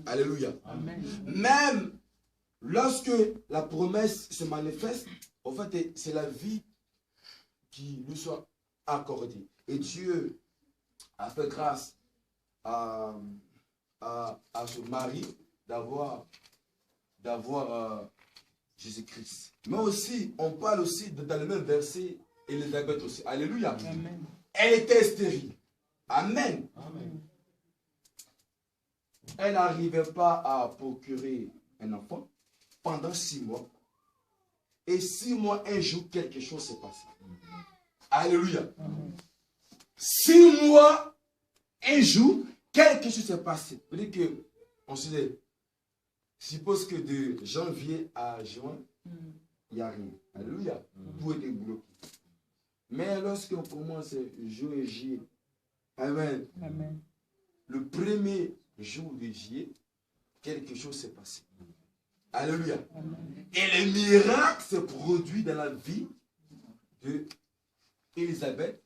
Alléluia. Amen. Même lorsque la promesse se manifeste, en fait, c'est la vie qui nous soit accordée. Et Dieu a fait grâce à ce mari d'avoir Jésus-Christ. Mais aussi, on parle aussi dans le même verset, Élisabeth aussi. Alléluia. Amen. Elle était stérile. Amen. Amen. Elle n'arrivait pas à procurer un enfant pendant 6 mois. Et 6 mois, un jour, quelque chose s'est passé. Alléluia. Amen. 6 mois, un jour, quelque chose s'est passé. Vous dites que, on se dit, suppose que de janvier à juin, il n'y a rien. Alléluia. Tout était bloqué. Mais lorsqu'on commence juin et juillet, amen. Amen. Le premier jour de juillet, quelque chose s'est passé. Alléluia. Amen. Et le miracle se produit dans la vie de Élisabeth,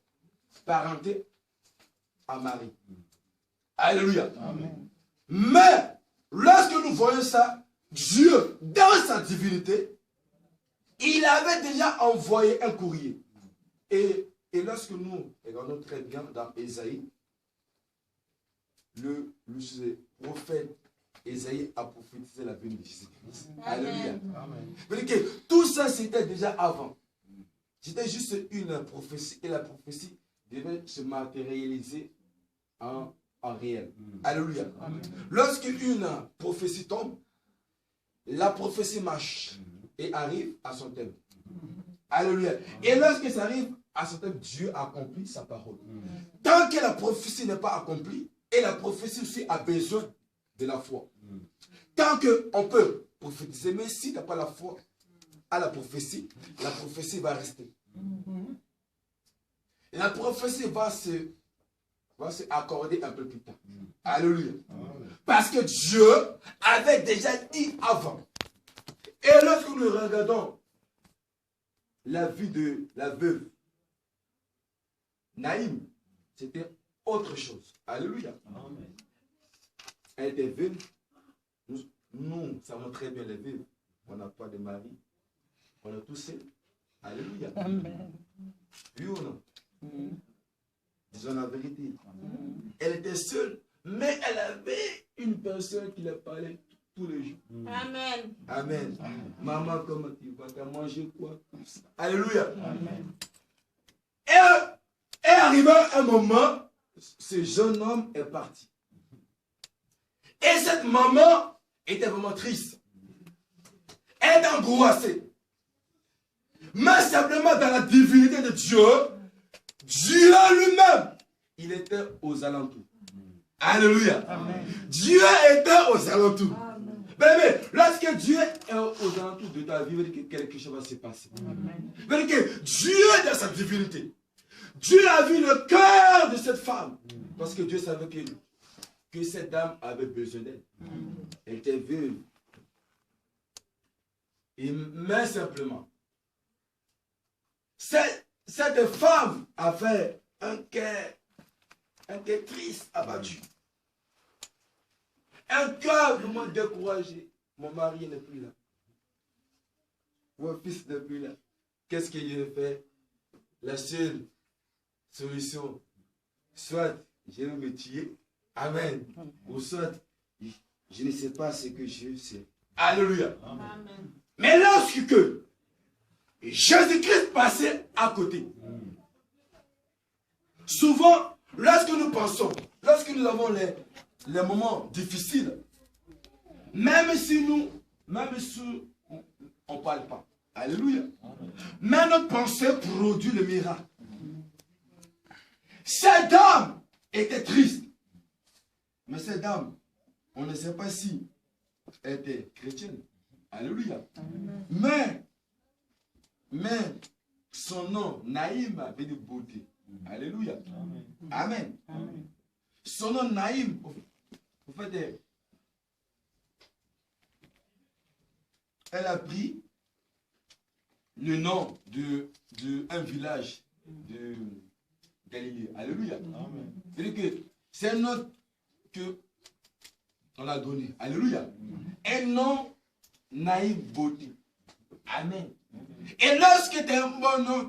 parentée à Marie. Alléluia. Amen. Mais, lorsque nous voyons ça, Dieu, dans sa divinité, il avait déjà envoyé un courrier. Et lorsque nous regardons très bien dans Ésaïe, le prophète Ésaïe a prophétisé la venue de Jésus-Christ. Alléluia. Amen. Vous que tout ça, c'était déjà avant. C'était juste une prophétie. Et la prophétie devait se matérialiser en réel. Alléluia. Amen. Lorsque une prophétie tombe, la prophétie marche et arrive à son thème. Alléluia. Et lorsque ça arrive à son thème, Dieu accomplit sa parole. Tant que la prophétie n'est pas accomplie, et la prophétie aussi a besoin de la foi. Tant qu'on peut prophétiser, mais si tu n'as pas la foi à la prophétie va rester. La prophétie va se accorder un peu plus tard. Alléluia. Parce que Dieu avait déjà dit avant. Et lorsque nous regardons la vie de la veuve Naïm, c'était autre chose. Alléluia. Elle était veuve. Nous savons très bien les veuves. On n'a pas de mari. On est tous seuls. Alléluia. Amen. Oui ou non? Disons la vérité. Elle était seule, mais elle avait une personne qui la parlait tous les jours. Amen. Amen. Maman, comment tu vas? Tu as mangé quoi? Alléluia. Amen. Et arrivé un moment, ce jeune homme est parti. Et cette maman était vraiment triste. Elle est angoissée. Mais simplement dans la divinité de Dieu, Dieu lui-même, il était aux alentours. Alléluia. Amen. Dieu était aux alentours. Mais lorsque Dieu est aux alentours de ta vie, il veut dire que quelque chose va se passer. Amen. Il veut dire que Dieu dans sa divinité, Dieu a vu le cœur de cette femme. Parce que Dieu savait que cette dame avait besoin d'elle. Elle était veuve. Mais simplement, cette femme avait un cœur triste, abattu. Un cœur vraiment découragé. Mon mari n'est plus là. Mon fils n'est plus là. Qu'est-ce que je vais faire? La seule solution, soit je vais me tuer. Amen. Ou soit, je ne sais pas ce que je sais. Alléluia. Amen. Mais lorsque Jésus-Christ passait à côté, souvent, lorsque nous pensons, lorsque nous avons les moments difficiles, même si on ne parle pas, alléluia, mais notre pensée produit le miracle. Cette dame était triste, mais cette dame, on ne sait pas si elle était chrétienne, alléluia, mais son nom, Naïm, avait de beauté. Alléluia. Amen. Amen. Son nom, Naïm, en fait, elle a pris le nom de un village de Galilée. Alléluia. C'est un nom que On l'a donné. Alléluia. Un nom naïf beauté. Amen. Et lorsque tu es un bon nom,